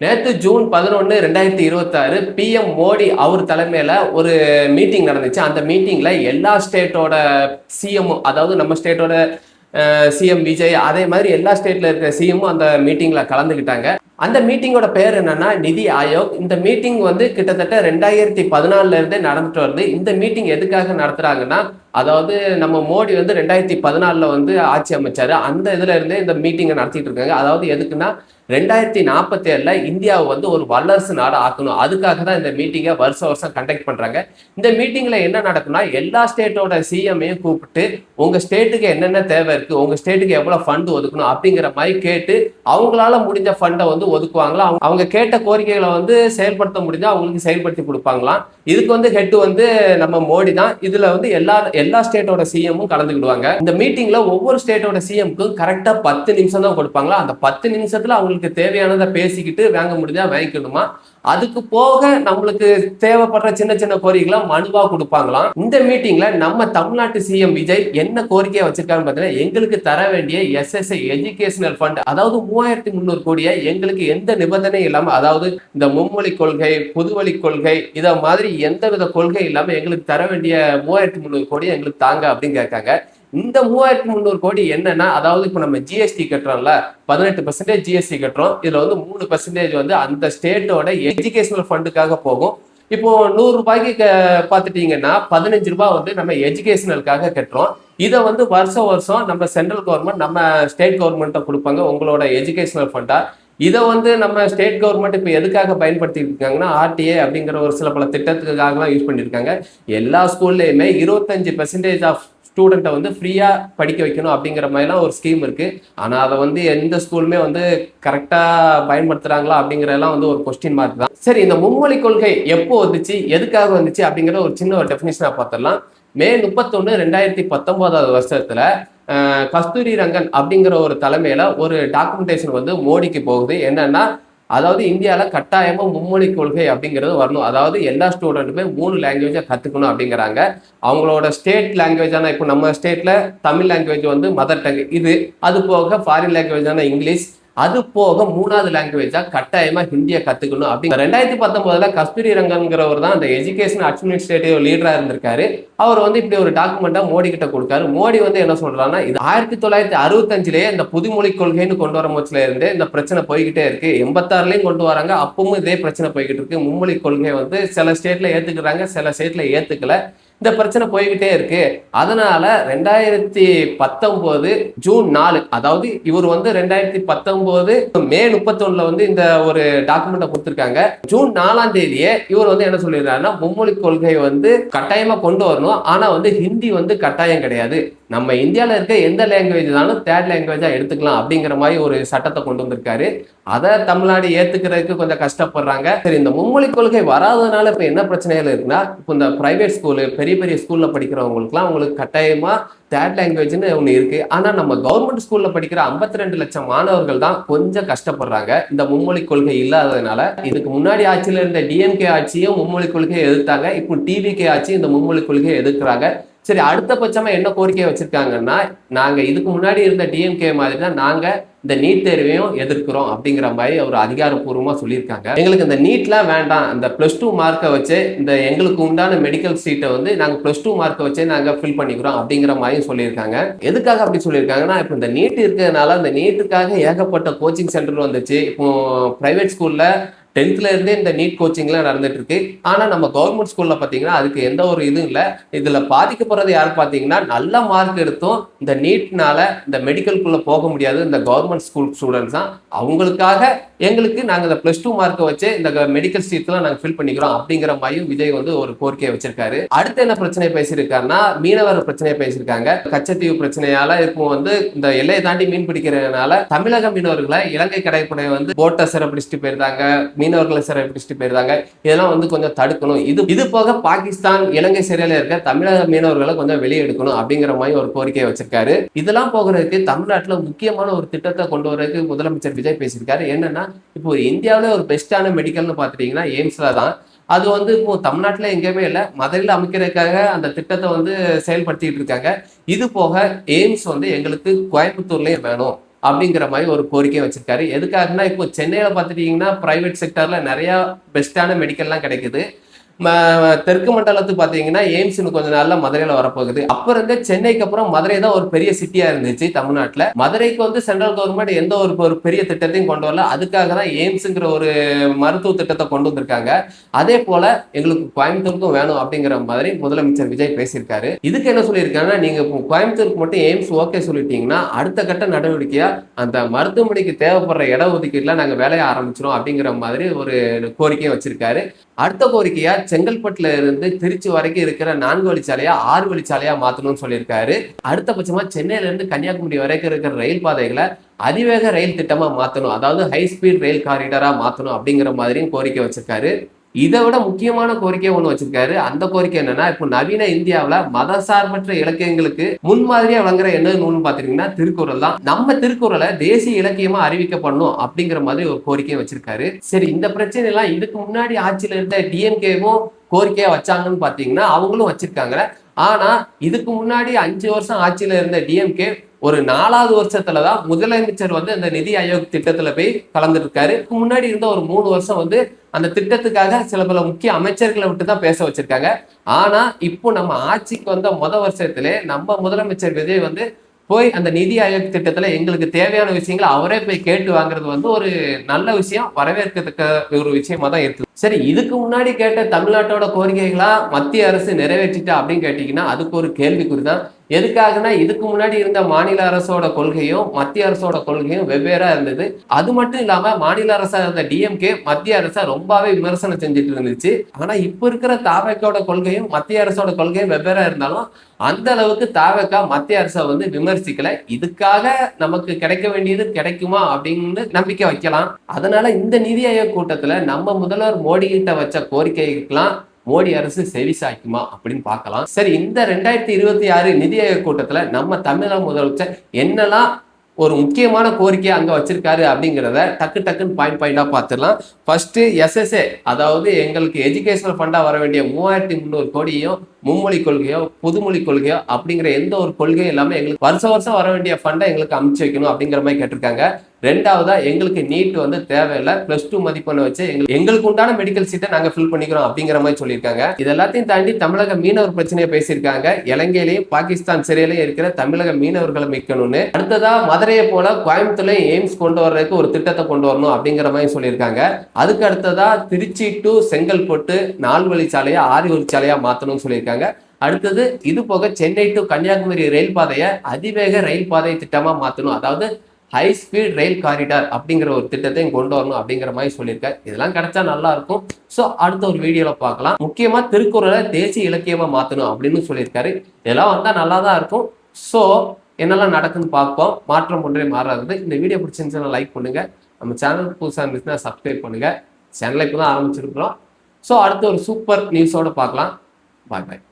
நேற்று June 11 2026 PM Modi அவர் தலைமையில ஒரு மீட்டிங் நடந்துச்சு. அந்த மீட்டிங்ல எல்லா ஸ்டேட்டோட சிஎம், அதாவது நம்ம ஸ்டேட்டோட சிஎம் விஜய், அதே மாதிரி எல்லா ஸ்டேட்ல இருக்கிற சிஎம்மும் அந்த மீட்டிங்ல கலந்துக்கிட்டாங்க. அந்த மீட்டிங்கோட பேர் என்னன்னா நிதி ஆயோக். இந்த மீட்டிங் வந்து கிட்டத்தட்ட 2014 இருந்தே நடந்துட்டு வருது. இந்த மீட்டிங் எதுக்காக நடத்துறாங்கன்னா, அதாவது நம்ம மோடி வந்து 2014 வந்து ஆட்சி அமைச்சாரு. அந்த இதுல இருந்தே இந்த மீட்டிங்கை நடத்திட்டு இருக்காங்க. அதாவது எதுக்குன்னா 2047 இந்தியாவை வந்து ஒரு வல்லரசு நாடு ஆக்கணும். அதுக்காக தான் இந்த மீட்டிங்கை வருஷம் கண்டக்ட் பண்றாங்க. இந்த மீட்டிங்ல என்ன நடக்கும்னா, எல்லா ஸ்டேட்டோட சிஎம்ஐயும் கூப்பிட்டு உங்க ஸ்டேட்டுக்கு என்னென்ன தேவை இருக்கு, உங்க ஸ்டேட்டுக்கு எவ்வளவு ஃபண்ட் ஒதுக்கணும் அப்படிங்கிற மாதிரி கேட்டு அவங்களால முடிஞ்ச ஃபண்டை வந்து ஒதுக்குவாங்களா. அவங்க கேட்ட கோரிக்கைகளை வந்து செயல்படுத்த முடிஞ்சா அவங்களுக்கு செயல்படுத்தி கொடுப்பாங்களாம். இதுக்கு வந்து ஹெட் வந்து நம்ம மோடி தான். இதுல வந்து எல்லா ஸ்டேட்டோட சிஎம்மும் கலந்துக்கிடுவாங்க. இந்த மீட்டிங்ல ஒவ்வொரு ஸ்டேட்டோட சிஎம்க்கும் கரெக்டா 10 நிமிஷம் தான் கொடுப்பாங்களா. அந்த 10 நிமிஷத்துல அவங்களுக்கு தேவையானதை பேசிக்கிட்டு வாங்க முடிஞ்சா வாங்கிக்கணுமா. அதுக்கு போக நம்மளுக்கு தேவைப்படுற சின்ன சின்ன கோரிக்கைகளை மனுவா கொடுப்பாங்களாம். இந்த மீட்டிங்ல நம்ம தமிழ்நாட்டு சிஎம் விஜய் என்ன கோரிக்கையை வச்சிருக்காருன்னு பார்த்தீங்கன்னா, எங்களுக்கு தர வேண்டிய எஸ்எஸ்ஐ எஜுகேஷனல் ஃபண்ட், அதாவது 3300 கோடியை எங்களுக்கு எந்த நிபந்தனையும் இல்லாம, அதாவது இந்த மும்மொழி கொள்கை, புதுவழி கொள்கை, இத மாதிரி எந்தவித கொள்கை இல்லாம எங்களுக்கு தர வேண்டிய 3300 கோடியை எங்களுக்கு தாங்க அப்படின்னு கேட்காங்க. இந்த 3300 கோடி என்னன்னா, அதாவது இப்ப நம்ம ஜிஎஸ்டி கட்டுறோம்ல, 18% ஜிஎஸ்டி கட்டுறோம். இதுல வந்து 3% வந்து அந்த ஸ்டேட்டோட எஜுகேஷனல் ஃபண்டுக்காக போகும். இப்போ 100 ரூபாய்க்கு பாத்துட்டீங்கன்னா 15 ரூபாய் வந்து நம்ம எஜுகேஷனலுக்காக கட்டுறோம். இதை வந்து வருஷம் நம்ம சென்ட்ரல் கவர்மெண்ட் நம்ம ஸ்டேட் கவர்மெண்ட்டை கொடுப்பாங்க உங்களோட எஜுகேஷனல் ஃபண்டா. இதை வந்து நம்ம ஸ்டேட் கவர்மெண்ட் இப்போ எதுக்காக பயன்படுத்திட்டு இருக்காங்கன்னா, ஆர்டிஏ அப்படிங்கிற ஒரு சில பல திட்டத்துக்காகலாம் யூஸ் பண்ணியிருக்காங்க. எல்லா ஸ்கூல்லையுமே 25% ஆஃப் ஸ்டூடெண்ட்டை வந்து ஃப்ரீயா படிக்க வைக்கணும் அப்படிங்கிற மாதிரிலாம் ஒரு ஸ்கீம் இருக்கு. ஆனா அதை வந்து எந்த ஸ்கூலுமே வந்து கரெக்டா பயன்படுத்துறாங்களா அப்படிங்கறதெல்லாம் வந்து ஒரு கொஸ்டின் மார்க் தான். சரி, இந்த மும்மொழி கொள்கை எப்போ வந்துச்சு, எதுக்காக வந்துச்சு அப்படிங்கிற ஒரு சின்ன ஒரு டெஃபினிஷனா பார்த்துடலாம். மே 31 2019 வருஷத்துல கஸ்தூரி ரங்கன் அப்படிங்கிற ஒரு தலைமையில ஒரு டாக்குமெண்டேஷன் வந்து மோடிக்கு போகுது. என்னன்னா, அதாவது இந்தியாவில கட்டாயமா மும்மொழி கொள்கை அப்படிங்கிறது வரணும். அதாவது எல்லா ஸ்டூடெண்ட்டுமே 3 லாங்குவேஜை கத்துக்கணும் அப்படிங்கிறாங்க. அவங்களோட ஸ்டேட் லாங்குவேஜான, இப்போ நம்ம ஸ்டேட்ல தமிழ் லாங்குவேஜ் வந்து மதர் டங், இது அது போக ஃபாரின் லாங்குவேஜான இங்கிலீஷ், அது போக 3வது லாங்குவேஜா கட்டாயமா ஹிந்தியை கத்துக்கணும் அப்படின்னு 2019 கஸ்தூரி ரங்கன்கிறவர் தான் அந்த எஜுகேஷன் அட்மினிஸ்ட்ரேட்டிவ் லீடரா இருந்திருக்காரு. அவர் வந்து இப்படி ஒரு டாக்குமெண்டா மோடி கிட்ட கொடுக்காரு. மோடி வந்து என்ன சொல்றாங்கன்னா, இது 1965லயே இந்த புதுமொழி கொள்கைன்னு கொண்டு வர முச்சுல இருந்து இந்த பிரச்சனை போய்கிட்டே இருக்கு. 86லயும் கொண்டு வராங்க, அப்பவும் இதே பிரச்சனை போய்கிட்டு இருக்கு. மும்மொழி கொள்கை வந்து சில ஸ்டேட்ல ஏத்துக்கிறாங்க, சில ஸ்டேட்ல ஏத்துக்கல. இந்த பிரச்சனை போய்கிட்டே இருக்கு. அதனால 2019 ஜூன் 4, அதாவது இவர் வந்து 2019 மே 31 வந்து இந்த ஒரு டாக்குமெண்ட்டை கொடுத்திருக்காங்க. ஜூன் 4ஆம் தேதியே இவர் வந்து என்ன சொல்லிடுறாருன்னா, மும்மொழி கொள்கை வந்து கட்டாயமா கொண்டு வரணும், ஆனா வந்து ஹிந்தி வந்து கட்டாயம் கிடையாது, நம்ம இந்தியாவில் இருக்க எந்த லாங்குவேஜ் தானும் தேர்ட் லாங்குவேஜா எடுத்துக்கலாம் அப்படிங்கிற மாதிரி ஒரு சட்டத்தை கொண்டு வந்திருக்காரு. அதை தமிழ்நாடு ஏத்துக்கிறதுக்கு கொஞ்சம் கஷ்டப்படுறாங்க. சரி, இந்த மும்மொழி கொள்கை வராதனால இப்ப என்ன பிரச்சனைகள் இருக்குன்னா, இப்போ இந்த பிரைவேட் ஸ்கூலு, பெரிய பெரிய ஸ்கூல்ல படிக்கிறவங்களுக்குலாம் உங்களுக்கு கட்டாயமா தேர்ட் லாங்குவேஜ்னு ஒன்று இருக்கு. ஆனா நம்ம கவர்மெண்ட் ஸ்கூல்ல படிக்கிற 52 லட்சம் மாணவர்கள் தான் கொஞ்சம் கஷ்டப்படுறாங்க இந்த மும்மொழி கொள்கை இல்லாததுனால. இதுக்கு முன்னாடி ஆட்சியில இருந்த டிஎம்கே ஆட்சியும் மும்மொழி கொள்கையை எதிர்த்தாங்க. இப்போ டிவிகே ஆட்சி இந்த மும்மொழி கொள்கையை எதிர்க்கிறாங்க. சரி, அடுத்த பட்சமா என்ன கோரிக்கையை வச்சிருக்காங்கன்னா, நாங்க இதுக்கு முன்னாடி இருந்த டிஎம்கே மாதிரி தான் நாங்க இந்த நீட் தேர்வையும் எதிர்க்கிறோம் அப்படிங்கிற மாதிரி ஒரு அதிகாரப்பூர்வமா சொல்லியிருக்காங்க. எங்களுக்கு இந்த நீட்லாம் வேண்டாம், இந்த +2 மார்க்கை வச்சு இந்த எங்களுக்கு உண்டான மெடிக்கல் சீட்டை வந்து நாங்க +2 மார்க்கை வச்சே நாங்க ஃபில் பண்ணிக்கிறோம் அப்படிங்கிற மாதிரி சொல்லியிருக்காங்க. எதுக்காக அப்படி சொல்லியிருக்காங்கன்னா, இப்போ இந்த நீட் இருக்கிறதுனால இந்த நீட்டுக்காக ஏகப்பட்ட கோச்சிங் சென்டர் வந்துச்சு. இப்போ பிரைவேட் ஸ்கூல்ல 10th இருந்தே இந்த நீட் கோச்சிங்லாம் நடந்துட்டு இருக்கு. ஆனா நம்ம கவர்மெண்ட் ஸ்கூல்ல பாத்தீங்கன்னா அதுக்கு எந்த ஒரு இதுவும் இல்லை. இதுல பாதிக்கப்படுறது யாரு பாத்தீங்கன்னா, நல்ல மார்க் எடுத்தும் இந்த நீட்னால இந்த மெடிக்கலுக்குள்ள போக முடியாது இந்த கவர்மெண்ட் ஸ்கூல் ஸ்டூடெண்ட்ஸ் தான். அவங்களுக்காக எங்களுக்கு நாங்க இந்த +2 மார்க்கை வச்சு இந்த மெடிக்கல் சீட்லாம் நாங்க ஃபில் பண்ணிக்கிறோம் அப்படிங்கிற மாதிரி விஜய் வந்து ஒரு கோரிக்கையை வச்சிருக்காரு. அடுத்து என்ன பிரச்சனை பேசியிருக்காருன்னா, மீனவர் பிரச்சனையை பேசியிருக்காங்க. கச்சத்தீவு பிரச்சனையால இப்போ வந்து இந்த எல்லையை தாண்டி மீன் பிடிக்கிறதுனால தமிழக மீனவர்களை இலங்கை கடற்படை வந்து போட்டை சிறப்பிடிச்சிட்டு போயிருந்தாங்க, மீனவர்களை சிறைப்பிடிச்சிட்டு போயிருந்தாங்க. இதெல்லாம் வந்து கொஞ்சம் தடுக்கணும். இது போக பாகிஸ்தான், இலங்கை சிறையில இருக்க தமிழக மீனவர்களை கொஞ்சம் வெளியே எடுக்கணும் அப்படிங்கிற மாதிரி ஒரு கோரிக்கையை வச்சிருக்காரு. இதெல்லாம் போகிறதுக்கு தமிழ்நாட்டுல முக்கியமான ஒரு திட்டத்தை கொண்டு வரதுக்கு முதலமைச்சர் விஜய் பேசியிருக்காரு. என்னன்னா, இப்போ இந்தியாவில ஒரு பெஸ்டான மெடிக்கல்னு பாத்துட்டீங்கன்னா எய்ம்ஸ்ல தான். அது வந்து இப்போ தமிழ்நாட்டுல எங்கேயுமே இல்லை. மதுரையில் அமைக்கிறதுக்காக அந்த திட்டத்தை வந்து செயல்படுத்திட்டு இருக்காங்க. இது போக எய்ம்ஸ் வந்து எங்களுக்கு கோயம்புத்தூர்லயும் வேணும், அப்படிங்கிற மாதிரி ஒரு கோரிக்கை வச்சிருக்காரு. எதுக்காகனா இப்போ சென்னையில பார்த்துட்டீங்கன்னா பிரைவேட் செக்டர்ல நிறைய பெஸ்டான மெடிக்கல்லாம் கிடைக்குது. தெற்கு மண்டலத்துக்கு பார்த்தீங்கன்னா எய்ம்ஸ் இன்னும் கொஞ்ச நாள்ல மதுரையில வரப்போகுது. அப்ப இருந்த சென்னைக்கு அப்புறம் மதுரை தான் ஒரு பெரிய சிட்டியா இருந்துச்சு தமிழ்நாட்டுல. மதுரைக்கு வந்து சென்ட்ரல் கவர்மெண்ட் எந்த ஒரு பெரிய திட்டத்தையும் கொண்டு வரல. அதுக்காக தான் எய்ம்ஸ்ங்கிற ஒரு மருத்துவ திட்டத்தை கொண்டு வந்திருக்காங்க. அதே போல எங்களுக்கு கோயம்புத்தூருக்கும் வேணும் அப்படிங்கிற மாதிரி முதலமைச்சர் விஜய் பேசியிருக்காரு. இதுக்கு என்ன சொல்லியிருக்காங்கன்னா, நீங்க கோயம்புத்தூருக்கு மட்டும் எய்ம்ஸ் ஓகே சொல்லிட்டீங்கன்னா அடுத்த கட்ட நடவடிக்கையா அந்த மருத்துவமனைக்கு தேவைப்படுற இட ஒதுக்கீடுல நாங்க வேலையை ஆரம்பிச்சிடும் அப்படிங்கிற மாதிரி ஒரு கோரிக்கையை வச்சிருக்காரு. அடுத்த கோரிக்கையா செங்கல்பட்டுல இருந்து திருச்சி வரைக்கும் இருக்கிற 4 வழிச்சாலையா 6 வழிச்சாலையா மாத்தணும்னு சொல்லியிருக்காரு. அடுத்தபட்சமா சென்னையில இருந்து கன்னியாகுமரி வரைக்கும் இருக்கிற ரயில் பாதைகளை அதிவேக ரயில் திட்டமா மாத்தணும், அதாவது ஹை ஸ்பீட் ரயில் காரிடாரா மாத்தணும் அப்படிங்கிற மாதிரியும் கோரிக்கை வச்சிருக்காரு. இதை விட முக்கியமான கோரிக்கை ஒண்ணு வச்சிருக்காரு. அந்த கோரிக்கை என்னன்னா, இப்போ நவீன இந்தியாவில மதசார்பற்ற இலக்கியங்களுக்கு முன்மாதிரியா வழங்குற என்ன நூல்னு பாத்தீங்கன்னா திருக்குறள் தான். நம்ம திருக்குறளை தேசிய இலக்கியமா அறிவிக்கப்படணும் அப்படிங்கிற மாதிரி ஒரு கோரிக்கையை வச்சிருக்காரு. சரி, இந்த பிரச்சனை எல்லாம் இதுக்கு முன்னாடி ஆட்சியில இருந்த டிஎம்கேவும் கோரிக்கையா வச்சாங்கன்னு பாத்தீங்கன்னா அவங்களும் வச்சிருக்காங்க. ஆனா இதுக்கு முன்னாடி 5 வருஷம் ஆட்சியில இருந்த டிஎம்கே ஒரு 4வது வருஷத்துலதான் முதலமைச்சர் வந்து அந்த நிதி ஆயோக் திட்டத்துல போய் கலந்துட்டு இருக்காரு. முன்னாடி இருந்த ஒரு 3 வருஷம் வந்து அந்த திட்டத்துக்காக சில பல முக்கிய அமைச்சர்களை விட்டு தான் பேச வச்சிருக்காங்க. ஆனா இப்போ நம்ம ஆட்சிக்கு வந்த வருஷத்திலே நம்ம முதலமைச்சர் விஜய் வந்து போய் அந்த நிதி ஆயோக் திட்டத்துல எங்களுக்கு தேவையான விஷயங்களை அவரே போய் கேட்டு வாங்குறது வந்து ஒரு நல்ல விஷயம், வரவேற்கத்தக்க ஒரு விஷயமா தான் இருக்கு. சரி, இதுக்கு முன்னாடி கேட்ட தமிழ்நாட்டோட கோரிக்கைகளா மத்திய அரசு நிறைவேற்றிட்டா அப்படின்னு கேட்டீங்கன்னா அதுக்கு ஒரு கேள்விக்குறி தான். எதுக்காகனா இதுக்கு முன்னாடி இருந்த மாநில அரசோட கொள்கையும் மத்திய அரசோட கொள்கையும் வெவ்வேறா இருந்தது. அது மட்டும் இல்லாம மாநில அரசா இருந்த டிஎம்கே மத்திய அரசை ரொம்பவே விமர்சனம் செஞ்சுட்டு இருந்துச்சு. ஆனா இப்ப இருக்கிற தாவேக்காவோட கொள்கையும் மத்திய அரசோட கொள்கையும் வெவ்வேறா இருந்தாலும் அந்த அளவுக்கு தாவேக்கா மத்திய அரசை வந்து விமர்சிக்கல. இதுக்காக நமக்கு கிடைக்க வேண்டியது கிடைக்குமா அப்படின்னு நம்பிக்கை வைக்கலாம். அதனால இந்த நிதி ஆயோக் கூட்டத்துல நம்ம முதல்வர் மோடி கிட்ட வச்ச கோரிக்கைக்கெல்லாம் மோடி அரசு செவி சாய்க்குமா அப்படின்னு பார்க்கலாம். சரி, இந்த 2026 நிதி ஆயோக் கூட்டத்துல நம்ம தமிழக முதலமைச்சர் என்னெல்லாம் ஒரு முக்கியமான கோரிக்கை அங்க வச்சிருக்காரு அப்படிங்கிறத டக்குன்னு பாயிண்டா பார்த்துடலாம். ஃபர்ஸ்ட் எஸ்எஸ்ஏ, அதாவது எங்களுக்கு எஜுகேஷனல் ஃபண்டா வர வேண்டிய 3300 கோடியையும் மும்மொழி கொள்கையோ புதுமொழி கொள்கையோ அப்படிங்கிற எந்த ஒரு கொள்கையும் இல்லாம எங்களுக்கு வருஷம் வர வேண்டிய ஃபண்டை எங்களுக்கு அமைச்சு வைக்கணும் அப்படிங்கிற மாதிரி கேட்டிருக்காங்க. ரெண்டாவதா, எங்களுக்கு நீட் வந்து தேவையில்லை, +2 மதிப்பெண்ணை வச்சு எங்களுக்கு உண்டான மெடிக்கல் சீட்டை நாங்க ஃபில் பண்ணிக்கிறோம் அப்படிங்கிற மாதிரி சொல்லியிருக்காங்க. இது எல்லாத்தையும் தாண்டி தமிழக மீனவர் பிரச்சனையை பேசியிருக்காங்க. இலங்கையிலேயும் பாகிஸ்தான் சிறையிலேயும் இருக்கிற தமிழக மீனவர்களை மீட்கணும்னு. அடுத்ததா, மதுரையை போல கோயம்புத்தூர்ல எய்ம்ஸ் கொண்டு வர்றதுக்கு ஒரு திட்டத்தை கொண்டு வரணும் அப்படிங்கிற மாதிரி சொல்லியிருக்காங்க. அதுக்கு அடுத்ததா திருச்சி டு செங்கல்பட்டு 4 வழிச்சாலையா 6 வழிச்சாலையா மாத்தணும்னு சொல்லியிருக்காங்க. அடுத்தது, இது போக சென்னை டு கன்னியாகுமரி ரயில் பாதையை அதிவேக ரயில் பாதை திட்டமா மாத்தணும், அதாவது ஹை ஸ்பீட் ரயில் காரிடார் அப்படிங்கிற ஒரு திட்டத்தையும் கொண்டு வரணும் அப்படிங்கிற மாதிரி சொல்லியிருக்காரு. இதெல்லாம் கிடைச்சா நல்லா இருக்கும். ஸோ அடுத்த ஒரு வீடியோல பார்க்கலாம். முக்கியமா திருக்குறளை தேசிய இலக்கியமா மாத்தணும் அப்படின்னு சொல்லியிருக்காரு. இதெல்லாம் வந்தா நல்லா தான் இருக்கும். ஸோ என்னெல்லாம் நடக்குன்னு பார்ப்போம். மாற்றம் ஒன்றே மாறாது. இந்த வீடியோ பிடிச்சிருந்துச்சுன்னா லைக் பண்ணுங்க. நம்ம சேனல் புதுசாக இருந்துச்சுன்னா சப்ஸ்கிரைப் பண்ணுங்க. சேனலை இப்போ தான் ஆரம்பிச்சிருக்கிறோம். ஸோ அடுத்த ஒரு சூப்பர் நியூஸோட பார்க்கலாம். பாய் பாய்.